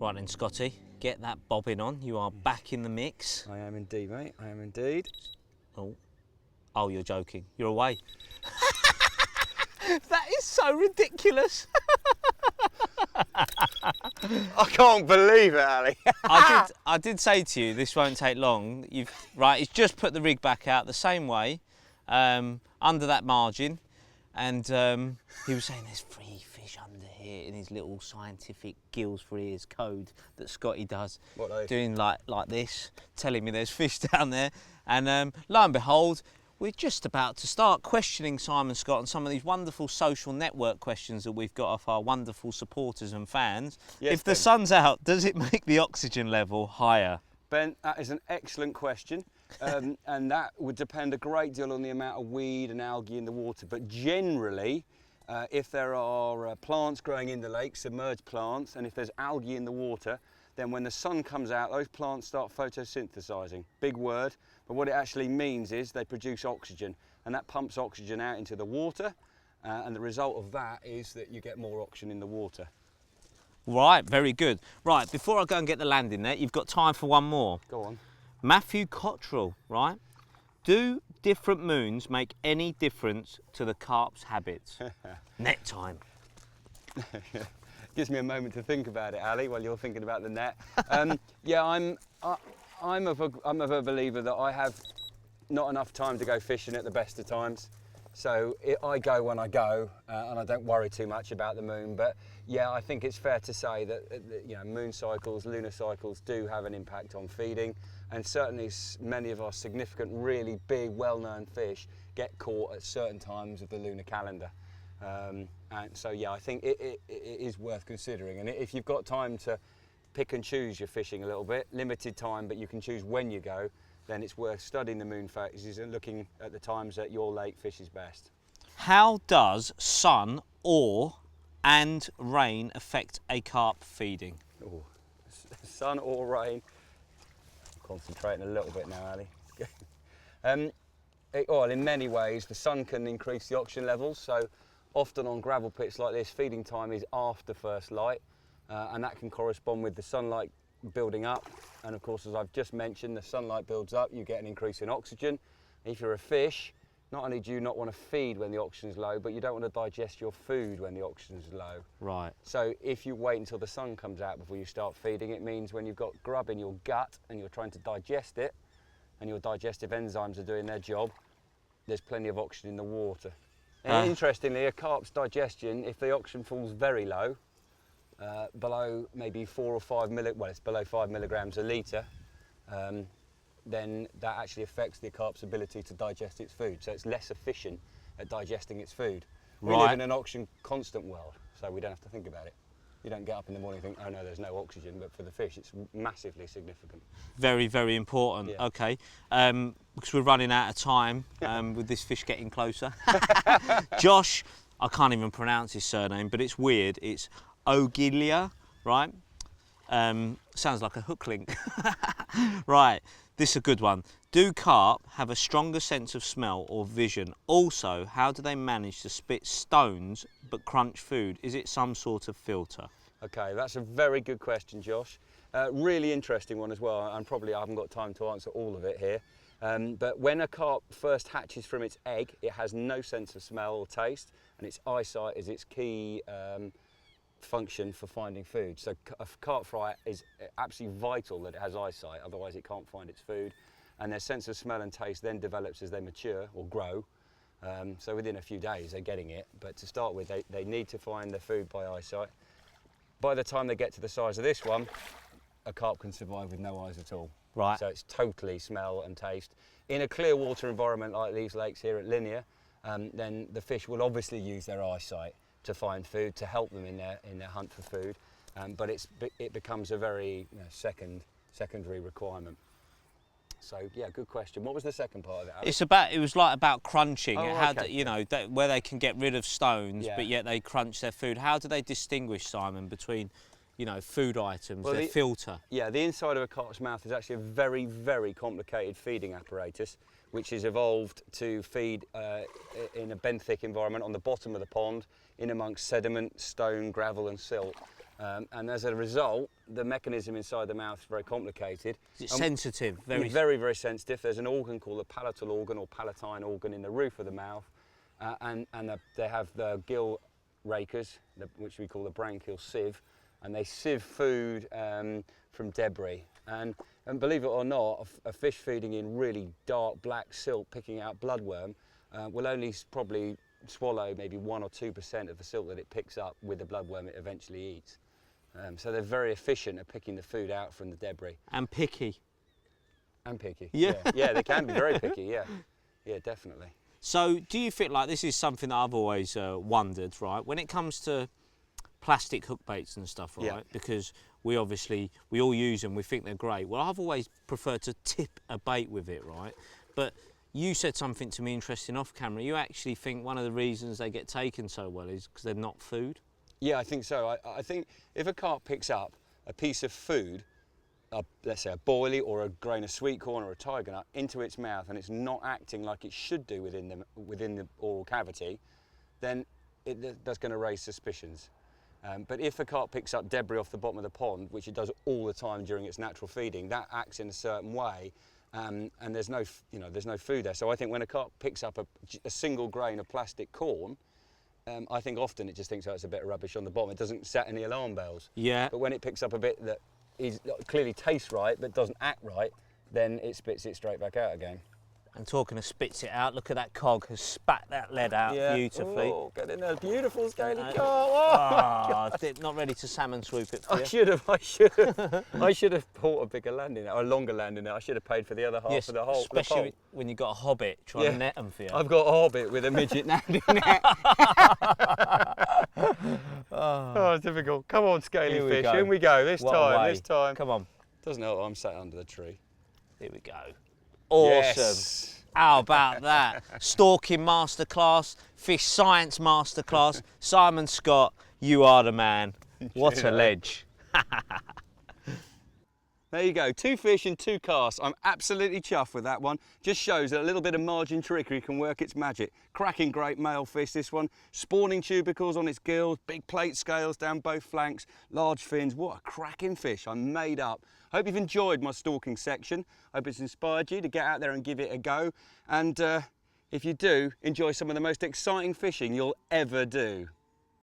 Right then, Scotty, get that bobbin on. You are back in the mix. I am indeed, mate. I am indeed. Oh, you're joking. You're away. That is so ridiculous. I can't believe it, Ali. I did say to you this won't take long. He's just put the rig back out the same way, under that margin, and he was saying there's 3 fish under here in his little scientific gills for ears code that Scotty does. What are they? Doing like this, telling me there's fish down there, and lo and behold, we're just about to start questioning Simon Scott on some of these wonderful social network questions that we've got off our wonderful supporters and fans. Yes, if the Ben. sun's out, does it make the oxygen level higher? Ben, that is an excellent question, and that would depend a great deal on the amount of weed and algae in the water. But generally, if there are plants growing in the lake, submerged plants, and if there's algae in the water, then when the sun comes out, those plants start photosynthesizing. Big word, but what it actually means is they produce oxygen, and that pumps oxygen out into the water, and the result of that is that you get more oxygen in the water. Right, very good. Right, before I go and get the landing net, you've got time for one more. Go on. Matthew Cottrell, right? Do different moons make any difference to the carp's habits? Net time. Gives me a moment to think about it, Ali, while you're thinking about the net. Yeah, I'm of a believer that I have not enough time to go fishing at the best of times. So I go when I go, and I don't worry too much about the moon. But yeah, I think it's fair to say that moon cycles, lunar cycles do have an impact on feeding, and certainly many of our significant, really big, well-known fish get caught at certain times of the lunar calendar. And so yeah, I think it is worth considering. And if you've got time to pick and choose your fishing a little bit, limited time, but you can choose when you go, then it's worth studying the moon phases and looking at the times that your lake fishes best. How does sun and rain affect a carp feeding? Ooh, sun or rain. Concentrating a little bit now, Ali. Well, in many ways, the sun can increase the oxygen levels. So often on gravel pits like this, feeding time is after first light, and that can correspond with the sunlight building up. And of course, as I've just mentioned, the sunlight builds up, you get an increase in oxygen. If you're a fish, not only do you not want to feed when the oxygen's low, but you don't want to digest your food when the oxygen's low. Right. So if you wait until the sun comes out before you start feeding, it means when you've got grub in your gut and you're trying to digest it, and your digestive enzymes are doing their job, there's plenty of oxygen in the water. And interestingly, a carp's digestion, if the oxygen falls very low, below maybe 4 or 5 it's below 5 milligrams a litre, then that actually affects the carp's ability to digest its food. So it's less efficient at digesting its food. We live in an oxygen constant world, so we don't have to think about it. You don't get up in the morning and think, oh no, there's no oxygen, but for the fish, it's massively significant. Very, very important. Yeah. Okay, because we're running out of time with this fish getting closer. Josh, I can't even pronounce his surname, but it's weird. It's Ogilia, right? Sounds like a hook link. Right, this is a good one. Do carp have a stronger sense of smell or vision? Also, how do they manage to spit stones but crunch food? Is it some sort of filter? Okay, that's a very good question, Josh. Really interesting one as well, and probably I haven't got time to answer all of it here. But when a carp first hatches from its egg, it has no sense of smell or taste, and its eyesight is its key function for finding food. So a carp fry is absolutely vital that it has eyesight, otherwise it can't find its food. And their sense of smell and taste then develops as they mature or grow. So within a few days they're getting it, but to start with they need to find their food by eyesight. By the time they get to the size of this one, a carp can survive with no eyes at all. Right. So it's totally smell and taste. In a clear water environment like these lakes here at Linear, then the fish will obviously use their eyesight to find food, to help them in their hunt for food, but it becomes a very secondary requirement. So yeah, good question. What was the second part of it, Alex? It was about crunching. Oh, How okay. where they can get rid of stones, Yeah. but yet they crunch their food. How do they distinguish, Simon, between food items, Well, their filter? Yeah, the inside of a carp's mouth is actually a very, very complicated feeding apparatus, which is evolved to feed in a benthic environment on the bottom of the pond, in amongst sediment, stone, gravel and silt. And as a result, the mechanism inside the mouth is very complicated. It's sensitive, very, very sensitive. There's an organ called the palatal organ or palatine organ in the roof of the mouth, and they have the gill rakers, which we call the branchial sieve, and they sieve food from debris. And believe it or not, a fish feeding in really dark black silt, picking out bloodworm, will only probably swallow maybe 1 or 2% of the silt that it picks up with the bloodworm it eventually eats. So they're very efficient at picking the food out from the debris. And picky. And picky. Yeah. Yeah, they can be very picky, yeah. Yeah, definitely. So do you feel like this is something that I've always wondered, right? When it comes to plastic hook baits and stuff, right? Yeah. Because we all use them, we think they're great. Well, I've always preferred to tip a bait with it, right? But you said something to me interesting off camera. You actually think one of the reasons they get taken so well is because they're not food? Yeah, I think so. I think if a carp picks up a piece of food, let's say a boilie or a grain of sweet corn or a tiger nut, into its mouth, and it's not acting like it should do within the oral cavity, then that's going to raise suspicions. But if a carp picks up debris off the bottom of the pond, which it does all the time during its natural feeding, that acts in a certain way, and there's no food there. So I think when a carp picks up a single grain of plastic corn, I think often it just thinks, oh, it's a bit of rubbish on the bottom. It doesn't set any alarm bells. Yeah. But when it picks up a bit that clearly tastes right but doesn't act right, then it spits it straight back out again. And talking of spits it out, look at that cog has spat that lead out beautifully. Oh, get in there, beautiful scaly carp. Oh, not ready to salmon swoop it for you. I should have bought a bigger land in it, or a longer land in it. I should have paid for the other half of the hole. Especially when you've got a hobbit trying to net them for you. I've got a hobbit with a midget landing net. Oh, difficult. Come on, scaly fish. In we go. This time. Come on. Doesn't help, I'm sat under the tree. Here we go. Awesome. Yes. How about that? Stalking masterclass, fish science masterclass. Simon Scott, you are the man. What a ledge. There you go, 2 fish and 2 casts. I'm absolutely chuffed with that one. Just shows that a little bit of margin trickery can work its magic. Cracking great male fish, this one. Spawning tubercles on its gills, big plate scales down both flanks, large fins. What a cracking fish, I'm made up. Hope you've enjoyed my stalking section. Hope it's inspired you to get out there and give it a go. And if you do, enjoy some of the most exciting fishing you'll ever do.